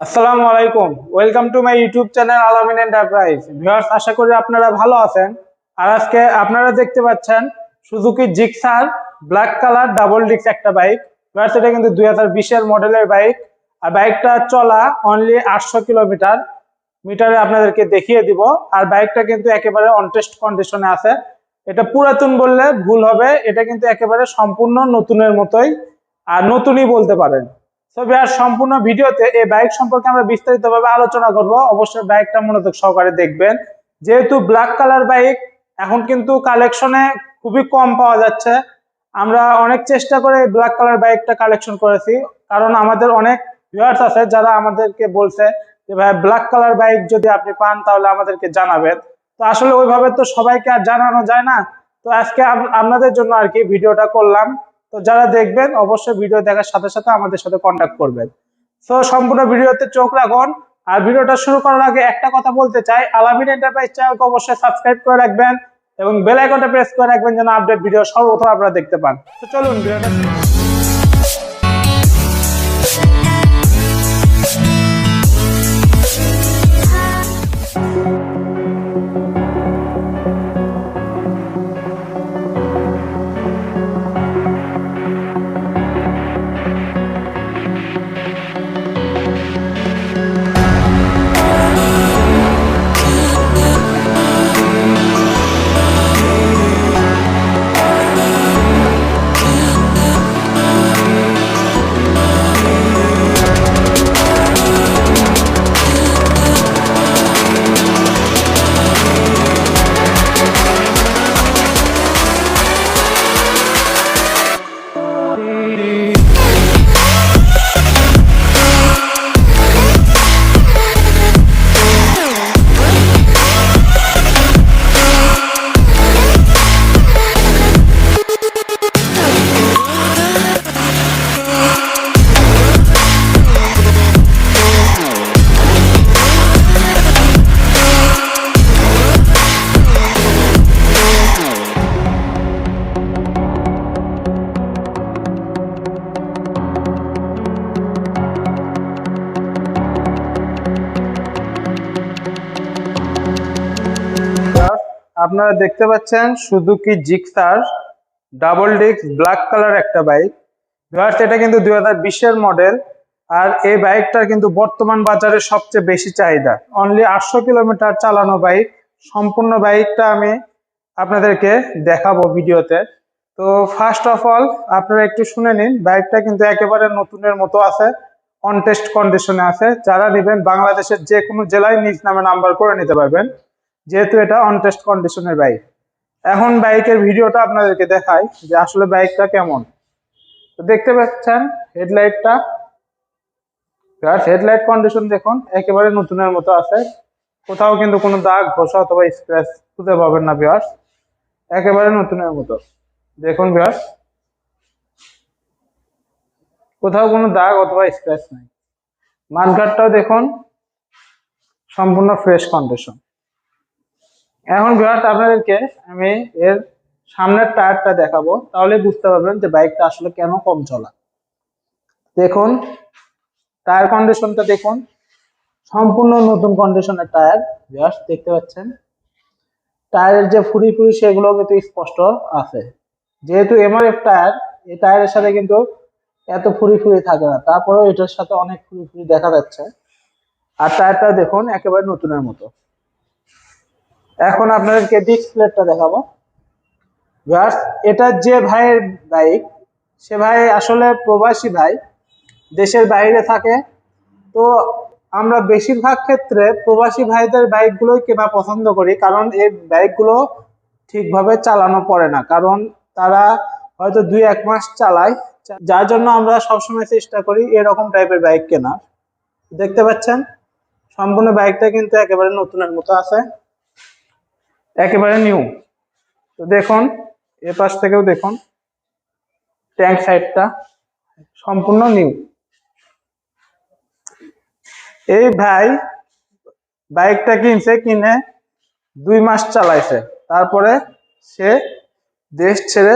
আসসালামু আলাইকুম, welcome to my YouTube channel আলামিন এন্টারপ্রাইজ। ভিউয়ার্স, আশা করি আপনারা ভালো আছেন। আর আজকে আপনারা দেখতে পাচ্ছেন Suzuki Gixxer black colour double disc একটা বাইক। ভিউয়ার্স, এটা কিন্তু 2020-এর মডেলের বাইক। আর বাইকটা চলা অনলি 800 কিলোমিটার মিটারে আপনাদেরকে দেখিয়ে দিব। আর বাইকটা কিন্তু একেবারে অনটেস্ট কন্ডিশনে আছে। এটা পুরাতন বললে ভুল হবে, এটা কিন্তু একেবারে সম্পূর্ণ নতুনের মতোই, আর নতুনই বলতে পারেন। তো ভিউয়ার্স, সম্পূর্ণ ভিডিওতে এই বাইক সম্পর্কে আমরা বিস্তারিতভাবে আলোচনা করব। অবশ্যই বাইকটা মনোযোগ সহকারে দেখবেন। যেহেতু ব্ল্যাক কালার বাইক এখন কিন্তু কালেকশনে খুবই কম পাওয়া যাচ্ছে, আমরা অনেক চেষ্টা করে ব্ল্যাক কালার বাইকটা কালেকশন করেছি। কারণ আমাদের অনেক ভিউয়ার্স আছে যারা আমাদেরকে বলছে যে ভাই, ব্ল্যাক কালার বাইক যদি আপনি পান তাহলে আমাদেরকে জানাবেন। তো আসলে ওইভাবে তো সবাইকে আর জানানো যায় না। তো আজকে আপনাদের জন্য আর কি ভিডিওটা করলাম। তো যারা দেখবেন অবশ্যই ভিডিও দেখার সাথে সাথে আমাদের সাথে কন্ট্যাক্ট করবেন। তো সম্পূর্ণ ভিডিওতে চোখ রাখুন। আর ভিডিওটা শুরু করার আগে একটা কথা বলতে চাই, আলামিন এন্টারপ্রাইজ চ্যানেলকে অবশ্যই সাবস্ক্রাইব করে রাখবেন এবং বেল আইকনটা প্রেস করে রাখবেন যেন আপডেট ভিডিও সর্বপ্রথম আপনারা দেখতে পান। তো চলুন ভিডিওটা শুরু করি। আপনারা দেখতে পাচ্ছেন Suzuki Gixxer double disc black colour একটা বাইক। ভিউয়ার্স, এটা কিন্তু 2020-এর মডেল। আর এই বাইকটার কিন্তু বর্তমান বাজারে সবচেয়ে বেশি চাহিদা। অনলি 800 কিলোমিটার চালানো বাইক। সম্পূর্ণ বাইকটা আমি আপনাদেরকে দেখাবো ভিডিওতে। তো ফার্স্ট অফ অল আপনারা একটু শুনে নিন, বাইকটা কিন্তু একেবারে নতুনের মতো আছে, অনটেস্ট কন্ডিশনে আছে। যারা নেবেন বাংলাদেশের যে কোনো জেলায় নিজ নামে নাম্বার করে নিতে পারবেন, যেহেতু এটা অনটেস্ট কন্ডিশনের বাইক। এখন বাইকের ভিডিওটা আপনাদেরকে দেখাই যে আসলে বাইকটা কেমন। তো দেখতে পাচ্ছেন হেডলাইটটা, হেডলাইট কন্ডিশন দেখুন একেবারে নতুনের মতো আছে। কোথাও কিন্তু কোনো দাগ ঘষা অথবা স্ক্র্যাচ খুঁজে পাবেন না ভিউয়ার্স, একেবারে নতুনের মতো। দেখুন ভিউয়ার্স, কোথাও কোনো দাগ অথবা স্ক্র্যাচ নাই। মাঠঘাটটাও দেখুন সম্পূর্ণ ফ্রেশ কন্ডিশন। এখন ভিউয়ার্স, আপনাদেরকে আমি এর সামনের টায়ারটা দেখাবো, তাহলে বুঝতে পারবেন যে বাইকটা আসলে কেন কম চলা। দেখুন টায়ার কন্ডিশনটা দেখুন, সম্পূর্ণ নতুন কন্ডিশনের টায়ার। ভিউয়ার্স দেখতে পাচ্ছেন টায়ারের যে ফুরি ফুরি সেগুলো কিন্তু স্পষ্ট আছে। যেহেতু এমআরএফ টায়ার, এই টায়ারের সাথে কিন্তু এত ফুরি ফুরি থাকে না, তারপরেও এটার সাথে অনেক ফুরি ফুরি দেখা যাচ্ছে। আর টায়ারটা দেখুন একেবারে নতুনের মতো। এখন আপনাদেরকে ডিসপ্লেটা দেখাবো। ভিউয়ার্স, এটা যে ভাইয়ের বাইক, সে ভাই আসলে প্রবাসী ভাই, দেশের বাইরে থাকে। তো আমরা বেশিরভাগ ক্ষেত্রে প্রবাসী ভাইদের বাইকগুলোই কেনা পছন্দ করি, কারণ এই বাইকগুলো ঠিকভাবে চালানো পড়ে না। কারণ তারা হয়তো 2-1 মাস চালায়, যার জন্য আমরা সবসময় চেষ্টা করি এরকম টাইপের বাইক কেনা। দেখতে পাচ্ছেন সম্পূর্ণ বাইকটা কিন্তু একেবারে নতুনের মতো আছে, একেবারে নিউ। তো দেখুন এ পাশ থেকেও দেখুন, ট্যাঙ্ক সাইডটা সম্পূর্ণ নিউ। এই ভাই বাইকটা কিনছে, কিনে 2 মাস চালাইছে, তারপরে সে দেশ ছেড়ে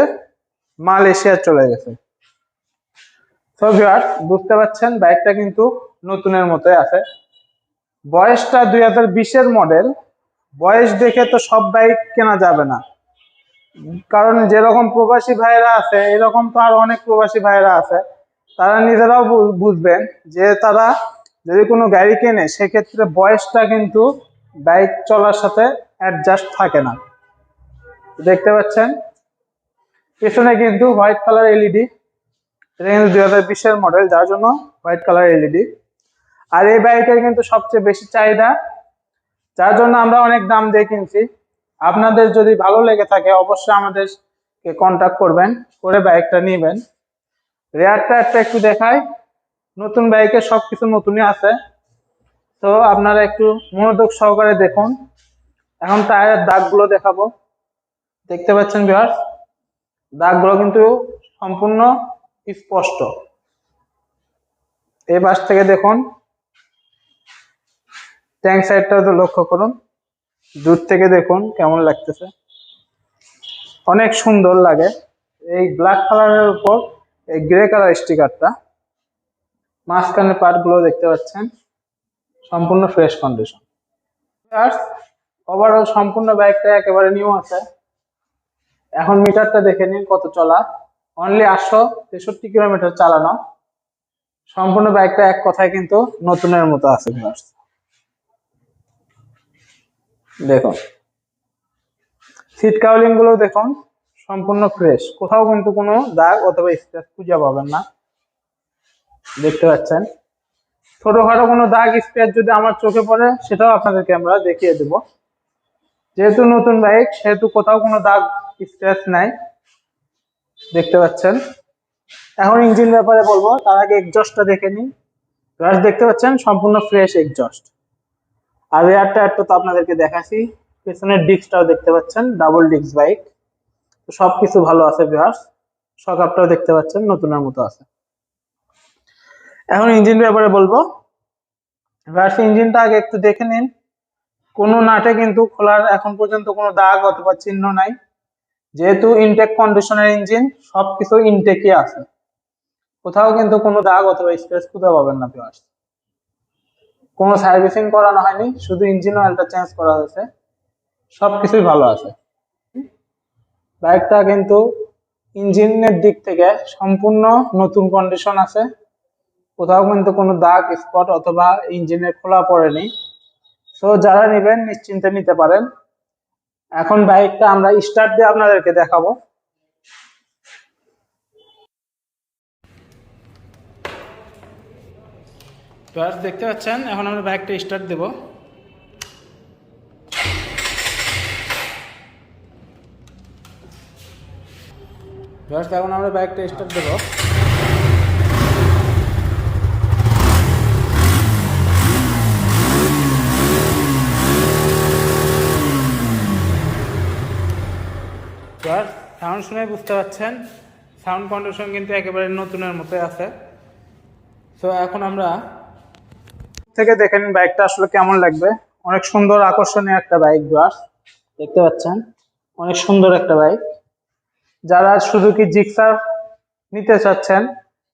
মালয়েশিয়া চলে গেছে। তো ভিউয়ার্স বুঝতে পারছেন বাইকটা কিন্তু নতুনের মতোই আছে। বয়সটা 2020-এর মডেল। বয়স দেখে তো সব বাইক কেনা যাবে না, কারণ যেরকম প্রবাসী ভাইরা আছে এরকম তো আর অনেক প্রবাসী ভাইরা আছে, তারা নিজেরাও বুঝবেন যে তারা যদি কোনো গাড়ি কেনে সেক্ষেত্রে বয়সটা কিন্তু বাইক চলার সাথে অ্যাডজাস্ট থাকে না। দেখতে পাচ্ছেন পেছনে কিন্তু হোয়াইট কালার এলইডি, এটা কিন্তু 2020-এর মডেল, যার জন্য হোয়াইট কালার এলইডি। আর এই বাইকের কিন্তু সবচেয়ে বেশি চাহিদা, যার জন্য আমরা অনেক দাম দিয়ে কিনছি। আপনাদের যদি ভালো লেগে থাকে অবশ্যই আমাদেরকে কন্ট্যাক্ট করবেন, করে বাইকটা নেবেন। রেয়ারটা একটু দেখাই, নতুন বাইকে সবকিছু নতুনই আছে, তো আপনারা একটু মনোযোগ সহকারে দেখুন। এখন টায়ারের দাগগুলো দেখাবো। দেখতে পাচ্ছেন ভিউয়ার্স, দাগগুলো কিন্তু সম্পূর্ণ স্পষ্ট। এই পাশ থেকে দেখুন, ট্যাঙ্ক সাইডটাও তো লক্ষ্য করুন, দূর থেকে দেখুন কেমন লাগতেছে, অনেক সুন্দর লাগে। এই ব্ল্যাক কালারের উপর এই গ্রে কালার স্টিকারটা, মাঝখানের পার্টগুলো দেখতে পাচ্ছেন সম্পূর্ণ ফ্রেশ কন্ডিশন। ওভারঅল সম্পূর্ণ বাইকটা একেবারে নিউ আছে। এখন মিটারটা দেখে নিন কত চলা, অনলি 863 কিলোমিটার চালানো। সম্পূর্ণ বাইকটা এক কথায় কিন্তু নতুনের মতো আছে। দেখুন সিট কাউলিং গুলো দেখুন সম্পূর্ণ ফ্রেশ, কোথাও কিন্তু কোনো দাগ অথবা স্ক্র্যাচ খুঁজে পাবেন না। দেখতে পাচ্ছেন ছোটখাটো কোনো দাগ স্ক্র্যাচ যদি আমার চোখে পড়ে সেটাও আপনাদেরকে আমরা দেখিয়ে দেব। যেহেতু নতুন বাইক সেহেতু কোথাও কোনো দাগ স্ক্র্যাচ নাই। দেখতে পাচ্ছেন। এখন ইঞ্জিন ব্যাপারে বলবো, তার আগে এক্সজস্টটা দেখে নিন। দেখতে পাচ্ছেন সম্পূর্ণ ফ্রেশ এক্সজস্ট। আর রেয়ারটা তো আপনাদেরকে দেখাচ্ছি, পেছনের ডিস্কটাও দেখতে পাচ্ছেন ডাবল ডিস্ক বাইক, তো সবকিছু ভালো আছে ভিউয়ার্স। শকআপটাও দেখতে পাচ্ছেন নতুনের মতো আছে। এখন ইঞ্জিন ব্যাপারে বলবো, ভিউয়ার্স ইঞ্জিনটা আগে একটু দেখে নিন। কোনো নাটে কিন্তু খোলার এখন পর্যন্ত কোনো দাগ অথবা চিহ্ন নাই। যেহেতু ইনটেক কন্ডিশনের ইঞ্জিন, সবকিছু ইনটেকই আছে, কোথাও কিন্তু কোনো দাগ অথবা স্ক্র্যাচ খুঁজে পাবেন না ভিউয়ার্স। কোনো সার্ভিসিং করানো হয়নি, শুধু ইঞ্জিন অয়েলটা চেঞ্জ করা হয়েছে, সবকিছুই ভালো আছে। বাইকটা কিন্তু ইঞ্জিনের দিক থেকে সম্পূর্ণ নতুন কন্ডিশন আছে, কোথাও কিন্তু কোনো দাগ স্পট অথবা ইঞ্জিনের খোলা পড়েনি। সো যারা নেবেন নিশ্চিন্তে নিতে পারেন। এখন বাইকটা আমরা স্টার্ট দিয়ে আপনাদেরকে দেখাবো। দেখতে পাচ্ছেন এখন আমরা বাইকটা স্টার্ট দেব। এখন আমরা বাইকটা স্টার্ট দেব। সাউন্ড শুনে বুঝতে পারছেন সাউন্ড কন্ডিশন কিন্তু একেবারে নতুনের মতো আছে। তো এখন আমরা থেকে দেখে নিন বাইকটা আসলে কেমন লাগবে। অনেক সুন্দর আকর্ষণীয় একটা বাইক ভিউয়ার্স, দেখতে পাচ্ছেন অনেক সুন্দর একটা বাইক। যারা সুজুকি জিক্সার নিতে চাচ্ছেন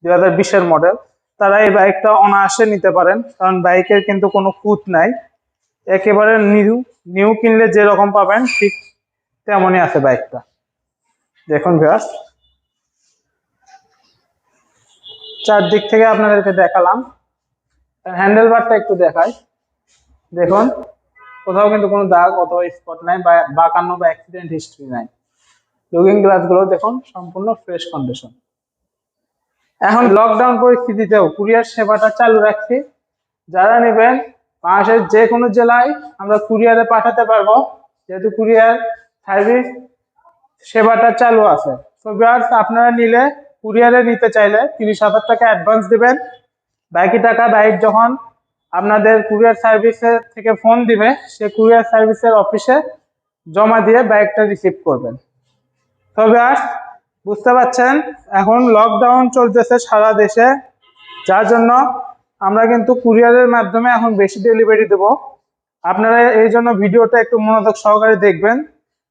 2020-এর মডেল, তারা এই বাইকটা অনায়াসে নিতে পারেন, কারণ বাইকের কিন্তু কোনো খুঁত নাই, একেবারে নিউ কিনলে যেরকম পাবেন ঠিক তেমনই আছে বাইকটা। দেখুন ভিউয়ার্স, চারদিক থেকে আপনাদেরকে দেখালাম, হ্যান্ডেল বারটা একটু দেখাই। দেখুন কোথাও কিন্তু কোনো দাগ অথবা স্পট নাই, বাঁকানো বা অ্যাক্সিডেন্ট হিস্ট্রি নাই। লুকিং গ্লাস গুলো দেখুন সম্পূর্ণ ফ্রেশ কন্ডিশন। এখন লকডাউন পরিস্থিতিতেও কুরিয়ার সেবাটা চালু রাখছি। যারা নেবেন বাংলাদেশের যে কোনো জেলায় আমরা কুরিয়ারে পাঠাতে পারবো, যেহেতু কুরিয়ার সার্ভিস সেবাটা চালু আছে। তো ভিউয়ার্স আপনারা নিলে কুরিয়ারে নিতে চাইলে 30,000 টাকা অ্যাডভান্স দিবেন, বাকি টাকা বাইক যখন আপনাদের কুরিয়ার সার্ভিসের থেকে ফোন দিবে সে কুরিয়ার সার্ভিসের অফিসে জমা দিয়ে বাইকটা রিসিভ করবেন। তো ভিউয়ার্স বুঝতে পারছেন এখন লকডাউন চলতেছে সারা দেশে, যার জন্য আমরা কিন্তু কুরিয়ারের মাধ্যমে এখন বেশি ডেলিভারি দেব। আপনারা এই জন্য ভিডিওটা একটু মনোযোগ সহকারে দেখবেন,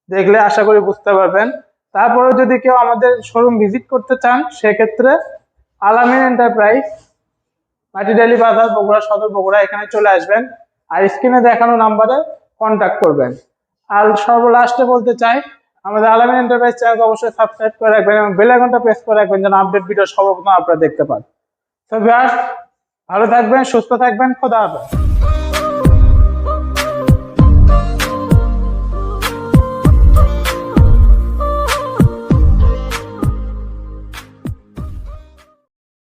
দেখলে আশা করি বুঝতে পারবেন। তারপরে যদি কেউ আমাদের শোরুম ভিজিট করতে চান সেক্ষেত্রে আলামিন এন্টারপ্রাইজ মাটিডালি বাজার, বগুড়া সদর, বগুড়া, এখানে চলে আসবেন। আর স্ক্রিনে দেখানো নাম্বারে কন্ট্যাক্ট করবেন। আর সর্বলাস্টে বলতে চাই, আমাদের আলামিন এন্টারপ্রাইজ চ্যানেলকে অবশ্যই সাবস্ক্রাইব করে রাখবেন এবং বেল আইকনটা প্রেস করে রাখবেন যেন আপডেট ভিডিও সর্বপ্রথম আপনারা দেখতে পান। তো ভিউয়ার্স, ভালো থাকবেন, সুস্থ থাকবেন, খোদা হাফেজ।